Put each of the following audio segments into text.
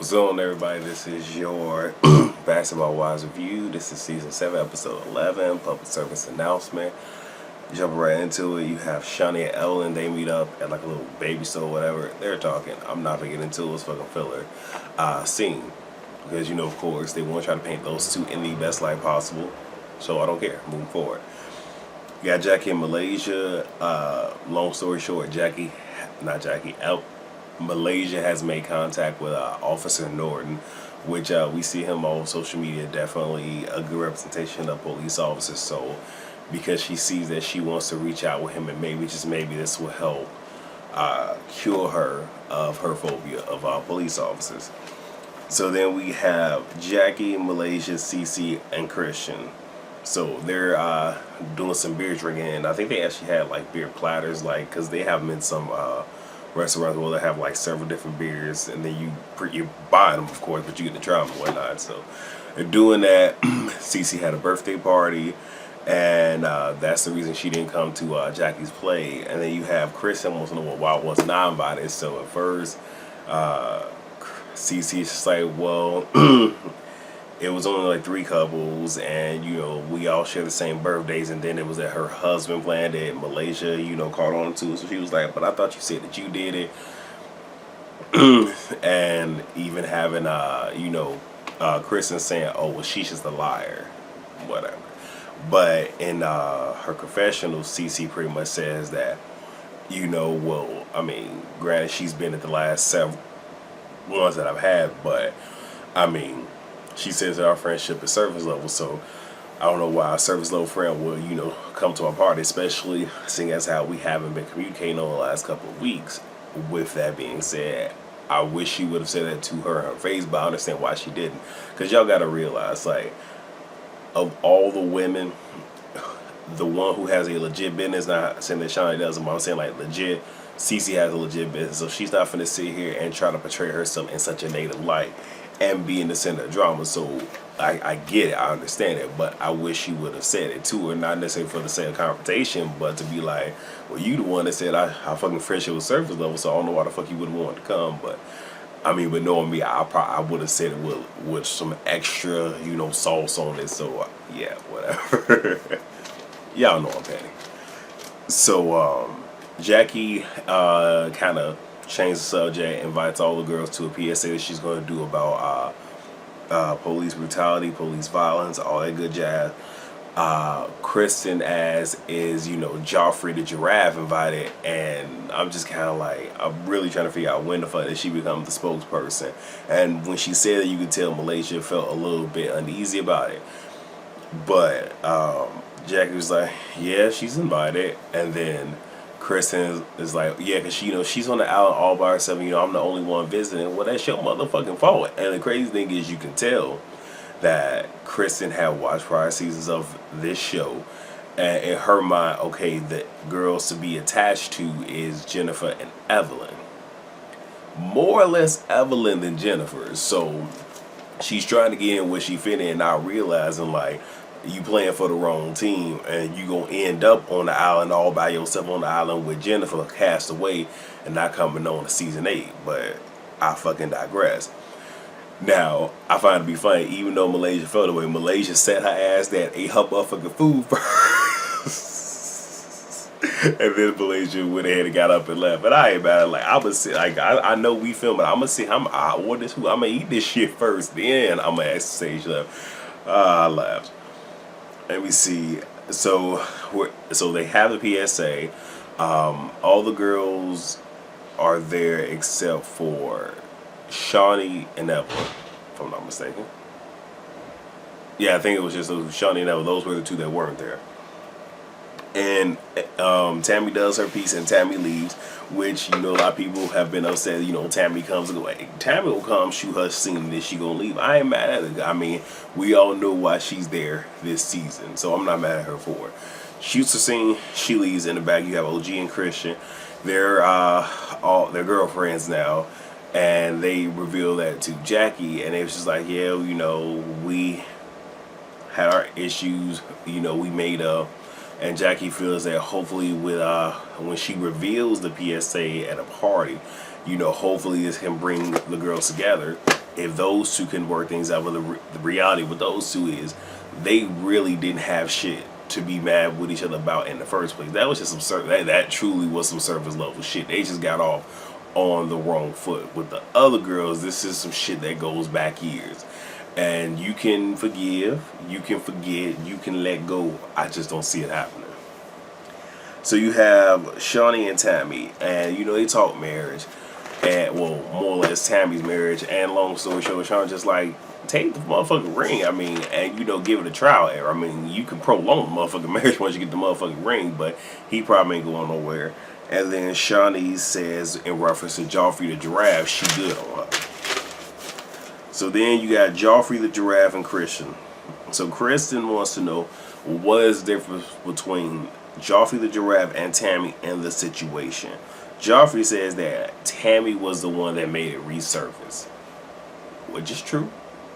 What's going on, everybody? This is your Basketball Wives Review. This is season 7, episode 11, public service announcement. Jumping right into it, you have Shaunie and Evelyn. They meet up at like a little baby store, whatever. They're talking. I'm not gonna get into it. It's fucking filler scene because of course, they want to try to paint those two in the best light possible. So I don't care. Moving forward, you got Jackie in Malaysia. Long story short, Malaysia has made contact with Officer Norton, which we see him on social media. Definitely a good representation of police officers. So, because she sees that she wants to reach out with him, and maybe, just maybe, this will help cure her of her phobia of police officers. So then we have Jackie, Malaysia, Cece, and Christian. So they're doing some beer drinking, and I think they actually had like beer platters, like, because they have them in some restaurants where they have like several different beers, and then you buy them, of course, but you get to try them and whatnot. So they're doing that. Cece had a birthday party, and that's the reason she didn't come to Jackie's play. And then you have Kristen wants to know why was not invited. So at first, Cece is just like, well, it was only like 3 couples, and we all share the same birthdays. And then it was that her husband planned it. Malaysia, caught on to it. So she was like, but I thought you said that you did it. And even having Kristen saying, oh well, she's just a liar, whatever. But in her confessional, Cece pretty much says that, well, I mean, granted, she's been at the last 7 ones that I've had, but I mean, she says that our friendship is surface level. So I don't know why a surface level friend will, come to our party, especially seeing as how we haven't been communicating over the last couple of weeks. With that being said, I wish she would have said that to her on her face, but I understand why she didn't. Because y'all got to realize, like, of all the women, the one who has a legit business, not saying that Shaunie doesn't, but I'm saying like legit, Cece has a legit business. So she's not finna sit here and try to portray herself in such a negative light and be in the center of drama. So I get it, I understand it, but I wish she would have said it to her, not necessarily for the sake of confrontation, but to be like, well, you the one that said our fucking friendship was surface level, so I don't know why the fuck you would have wanted to come. But I mean, but knowing me, I would have said it with some extra, sauce on it. So yeah, whatever. Y'all know I'm petty. So Jackie kind of changed the subject, invites all the girls to a PSA that she's going to do about police brutality, police violence, all that good jazz. Kristen as is, Joffrey the giraffe invited, and I'm just kind of like, I'm really trying to figure out when the fuck did she become the spokesperson. And when she said that, you could tell Malaysia felt a little bit uneasy about it. But Jackie was like, yeah, she's invited. And then Kristen is like, yeah, because she's on the island all by herself. I'm the only one visiting. Well, that's your motherfucking fault. And the crazy thing is, you can tell that Kristen had watched prior seasons of this show, and in her mind, okay, the girls to be attached to is Jennifer and Evelyn. More or less Evelyn than Jennifer. So she's trying to get in where she fit in, not realizing, like, you playing for the wrong team, and you gonna end up on the island all by yourself on the island with Jennifer cast away and not coming on to season 8. But I fucking digress. Now, I find it to be funny, even though Malaysia felt away, Malaysia set her ass that ate her motherfucking food first. And then Malaysia went ahead and got up and left. But I ain't mad. Like, I'm gonna sit, like, I know we filming. I'm gonna see I order this food. I'm gonna eat this shit first, then I'm gonna ask the stage left. I laughed. Let me see. So they have the PSA. All the girls are there except for Shaunie and Evelyn, if I'm not mistaken. Yeah, I think it was just Shaunie and Evelyn. Those were the 2 that weren't there. And Tammy does her piece, and Tammy leaves, which, a lot of people have been upset. Tammy comes and goes. Tammy will come, shoot her scene, and then she gonna leave. I ain't mad at her. I mean, we all know why she's there this season, so I'm not mad at her for it. Shoots her scene, she leaves. In the back, you have OG and Christian. They're all their girlfriends now, and they reveal that to Jackie, and it was just like, yeah, we had our issues, we made up. And Jackie feels that hopefully with when she reveals the PSA at a party, hopefully this can bring the girls together. if those two can work things out, but the reality with those two is they really didn't have shit to be mad with each other about in the first place. That was just some that truly was some surface level shit. They just got off on the wrong foot. With the other girls, this is some shit that goes back years. And you can forgive, you can forget, you can let go. I just don't see it happening. So you have Shawnee and Tammy, and you know they talk marriage, and well, more or less Tammy's marriage. And long story short, Shawn just like take the motherfucking ring. I mean, and you know give it a trial error. I mean, you can prolong the motherfucking marriage once you get the motherfucking ring, but he probably ain't going nowhere. And then Shawnee says in reference to Joffrey the giraffe, she good on her. So then you got Joffrey the giraffe and Christian. So Kristen wants to know what is the difference between Joffrey the giraffe and Tammy in the situation. Joffrey says that Tammy was the one that made it resurface, which is true.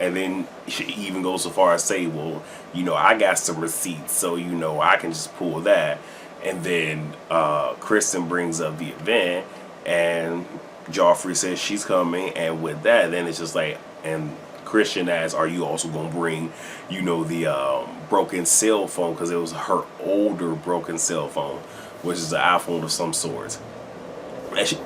And then she even goes so far as say, well, you know, I got some receipts, so you know I can just pull that. And then Kristen brings up the event, and Joffrey says she's coming, and with that, then it's just like, and Christian asks, are you also going to bring, you know, the broken cell phone, because it was her older broken cell phone, which is an iPhone of some sort,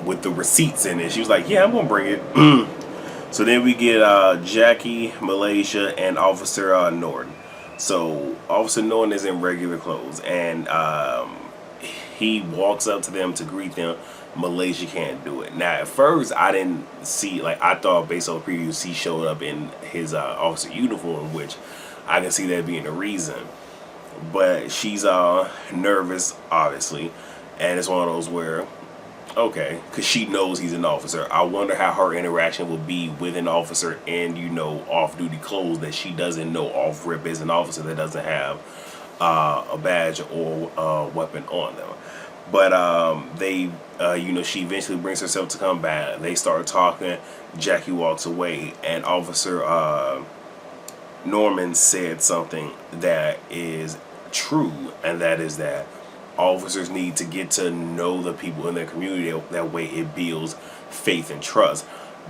with the receipts in it. She was like, yeah, I'm going to bring it. So then we get Jackie, Malaysia, and Officer Norton. So Officer Norton is in regular clothes, and he walks up to them to greet them. Malaysia can't do it. Now, at first, I didn't see, like, I thought based on the previews, he showed up in his officer uniform, which I can see that being the reason. But she's nervous, obviously, and it's one of those where, okay, because she knows he's an officer. I wonder how her interaction will be with an officer in, you know, off-duty clothes that she doesn't know off-rip is an officer that doesn't have a badge or a weapon on them. But you know, she eventually brings herself to combat. They start talking. Jackie walks away, and Officer Norman said something that is true, and that is that officers need to get to know the people in their community. That way it builds faith and trust.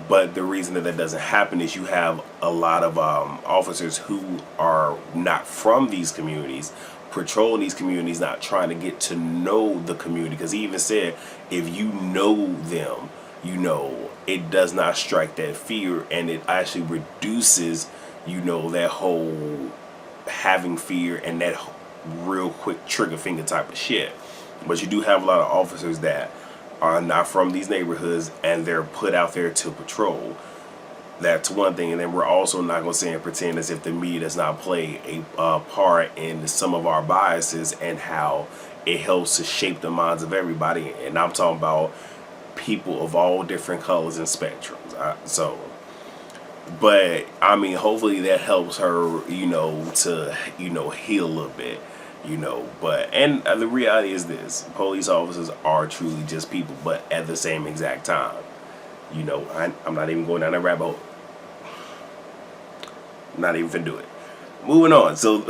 But the reason that that doesn't happen is you have a lot of officers who are not from these communities, patrolling these communities, not trying to get to know the community. Because he even said, if you know them, you know, it does not strike that fear, and it actually reduces, you know, that whole having fear and that real quick trigger finger type of shit. But you do have a lot of officers that are not from these neighborhoods, and they're put out there to patrol. That's one thing. And then we're also not going to say and pretend as if the media does not play a part in some of our biases and how it helps to shape the minds of everybody. And I'm talking about people of all different colors and spectrums. But I mean, hopefully that helps her, you know, to, you know, heal a little bit, you know. But, and the reality is this: police officers are truly just people, but at the same exact time, you know, I'm not even going down that rabbit hole. Not even finna do it. Moving on. So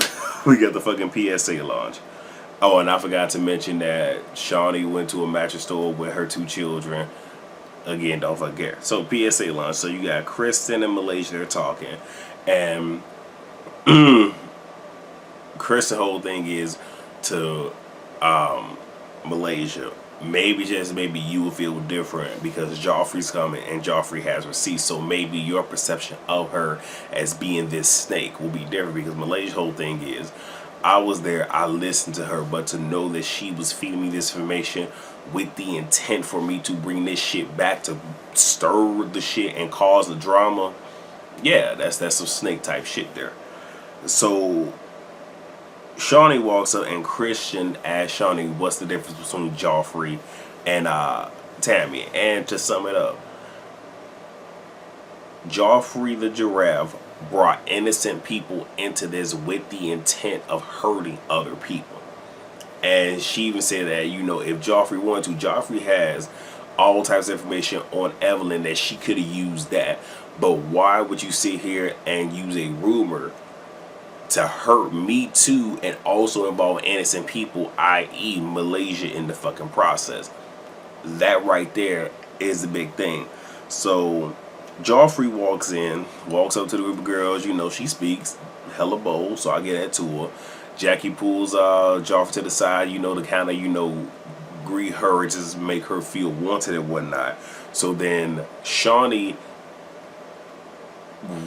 we got the fucking PSA launch. Oh, and I forgot to mention that Shawnee went to a mattress store with her 2 children. Again, don't forget. So PSA launch. So you got Kristen and Malaysia, they're talking, and Kristen's whole thing is to Malaysia, maybe just maybe you will feel different because Joffrey's coming and Joffrey has receipts. So maybe your perception of her as being this snake will be different, because Malaysia's whole thing is, I was there, I listened to her, but to know that she was feeding me this information with the intent for me to bring this shit back to stir the shit and cause the drama, yeah, that's some snake type shit there. So Shawnee walks up and Christian asks Shawnee what's the difference between Joffrey and Tammy. And to sum it up, Joffrey the giraffe brought innocent people into this with the intent of hurting other people. And she even said that, you know, if Joffrey wanted to, Joffrey has all types of information on Evelyn that she could have used that. But why would you sit here and use a rumor to hurt me too, and also involve innocent people, i.e. Malaysia, in the fucking process? That right there is the big thing. So Joffrey walks up to the group of girls. You know, she speaks hella bold, so I get that to her. Jackie pulls Joffrey to the side, you know, to kind of, you know, greet her and just make her feel wanted and whatnot. So then Shawnee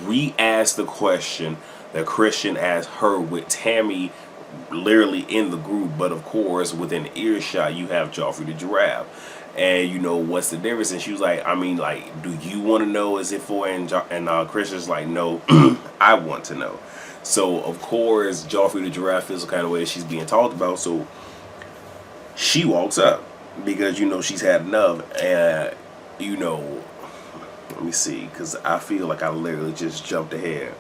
re-asked the question that Christian asked her with Tammy literally in the group, but of course within earshot you have Joffrey the Giraffe. And you know, what's the difference? And she was like, I mean, like, do you want to know? Is it for? And Christian's like, no, I want to know. So of course Joffrey the Giraffe feels the kind of way she's being talked about. So she walks up because, you know, she's had enough. And you know, let me see, because I feel like I literally just jumped ahead.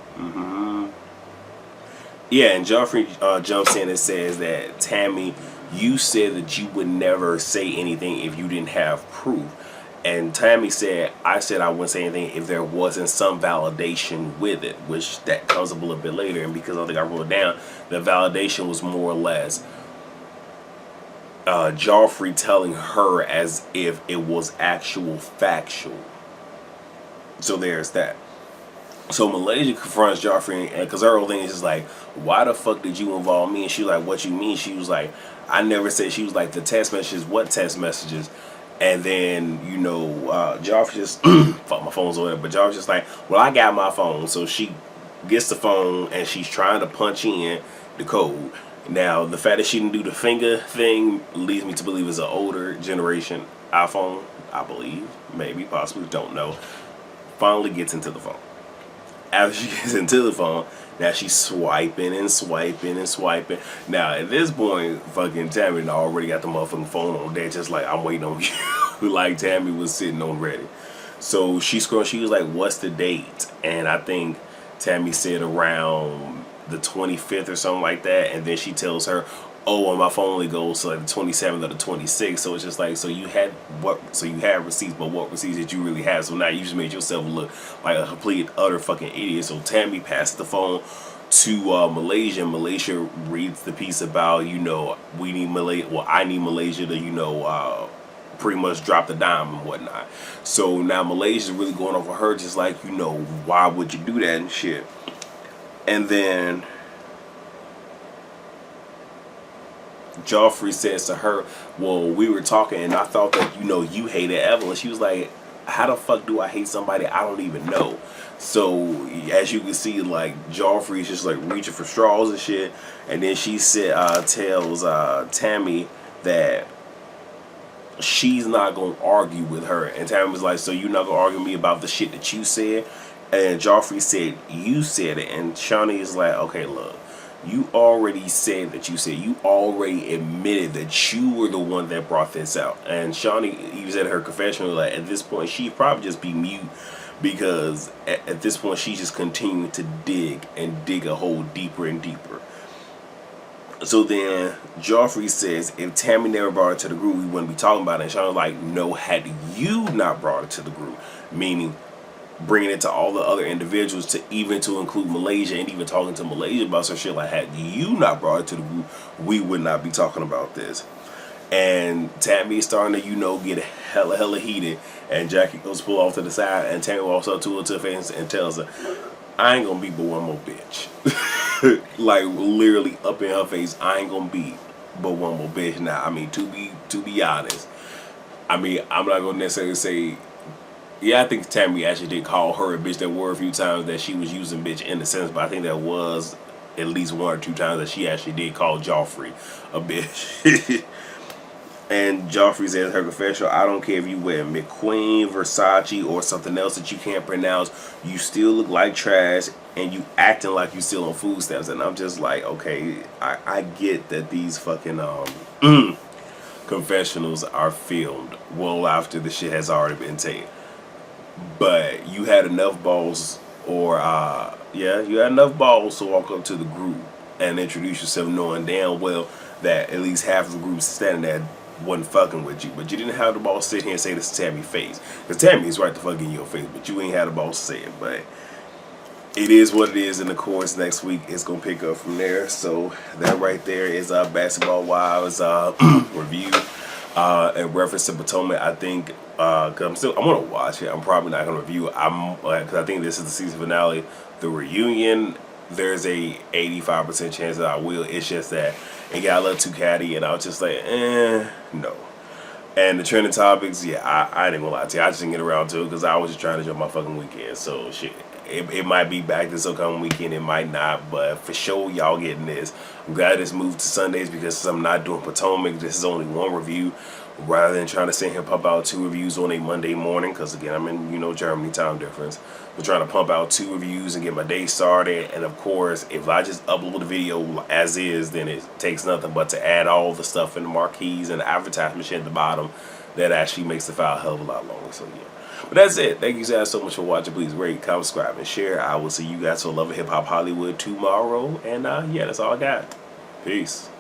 Yeah, and Joffrey jumps in and says that, Tammy, you said that you would never say anything if you didn't have proof. And Tammy said, I said I wouldn't say anything if there wasn't some validation with it, which that comes up a little bit later. And because I think I wrote down, the validation was more or less Joffrey telling her as if it was actual factual. So there's that. So Malaysia confronts Joffrey, and because her whole thing is just like, why the fuck did you involve me? And she was like, what you mean? She was like, I never said. She was like, the text messages. What text messages? And then, you know, Joffrey just fuck, my phone's over there, but Joffrey's just like, well, I got my phone. So she gets the phone and she's trying to punch in the code. Now, the fact that she didn't do the finger thing leads me to believe it's an older generation iPhone. I believe, maybe, possibly, don't know. Finally gets into the phone. After she gets into the phone, now she's swiping and swiping and swiping. Now, at this point, fucking Tammy already got the motherfucking phone on deck, just like, I'm waiting on you. Like Tammy was sitting on ready. So she scrolled, she was like, what's the date? And I think Tammy said around the 25th or something like that. And then she tells her, oh, and my phone only goes to like the 27th or the 26th. So it's just like, so you had receipts, but what receipts did you really have? So now you just made yourself look like a complete utter fucking idiot. So Tammy passed the phone to Malaysia. Malaysia reads the piece about, you know, we need Malaysia. Well, I need Malaysia to, you know, pretty much drop the dime and whatnot. So now Malaysia's really going over her, just like, you know, why would you do that and shit? And then Joffrey says to her, well, we were talking and I thought that, you know, you hated Evelyn. She was like, how the fuck do I hate somebody I don't even know? So as you can see, like, Joffrey's just like reaching for straws and shit. And then she said, tells Tammy that she's not gonna argue with her. And Tammy was like, so you're not gonna argue with me about the shit that you said? And Joffrey said, you said it. And Shawnee is like, okay, look, you already said that you already admitted that you were the one that brought this out. And Shawnee even said in her confession, like, at this point she'd probably just be mute, because at this point she's just continuing to dig a hole deeper and deeper. So then Joffrey says, if Tammy never brought it to the group, we wouldn't be talking about it. And Shauna's like, no, had you not brought it to the group, meaning bringing it to all the other individuals, to even to include Malaysia, and even talking to Malaysia about some shit, like, had you not brought it to the group, we would not be talking about this. And Tammy is starting to, you know, get hella heated, and Jackie goes pull off to the side, and Tammy walks up to her to her face and tells her, I ain't gonna be but one more bitch. Like, literally up in her face, I ain't gonna be but one more bitch. Now, I mean, to be honest, I mean, I'm not gonna necessarily say, yeah, I think Tammy actually did call her a bitch. There were a few times that she was using bitch in a sense, but I think there was at least one or two times that she actually did call Joffrey a bitch. And Joffrey says in her confession, I don't care if you wear McQueen, Versace, or something else that you can't pronounce, you still look like trash, and you acting like you still on food stamps. And I'm just like, okay, I get that these fucking confessionals are filmed well after the shit has already been taken. But you had enough balls, or you had enough balls to walk up to the group and introduce yourself, knowing damn well that at least half of the group standing there wasn't fucking with you. But you didn't have the balls to sit here and say this to Tammy's face, because Tammy is right the fuck in your face, but you ain't had the balls to say it. But it is what it is, and of course next week it's gonna pick up from there. So that right there is Basketball Wives review. In reference to Potomac, I think cause I'm gonna watch it. I'm probably not gonna review it. Because I think this is the season finale. The reunion, there's a 85% chance that I will. It's just that it got a little too catty, and I was just like, no. And the trending topics, yeah, I didn't gonna lie to you. I just didn't get around to it because I was just trying to enjoy my fucking weekend. So shit, it might be back this upcoming weekend. It might not, but for sure, y'all getting this. I'm glad this moved to Sundays because I'm not doing Potomac. This is only one review, rather than trying to sit here and pump out 2 reviews on a Monday morning. Because again, I'm in Germany time difference. I'm trying to pump out 2 reviews and get my day started. And of course, if I just upload the video as is, then it takes nothing but to add all the stuff in the marquees and the advertisement shit at the bottom. That actually makes the file a hell of a lot longer. So yeah. But that's it. Thank you guys so much for watching. Please rate, comment, subscribe, and share. I will see you guys for Love of Hip Hop Hollywood tomorrow. And yeah, that's all I got. Peace.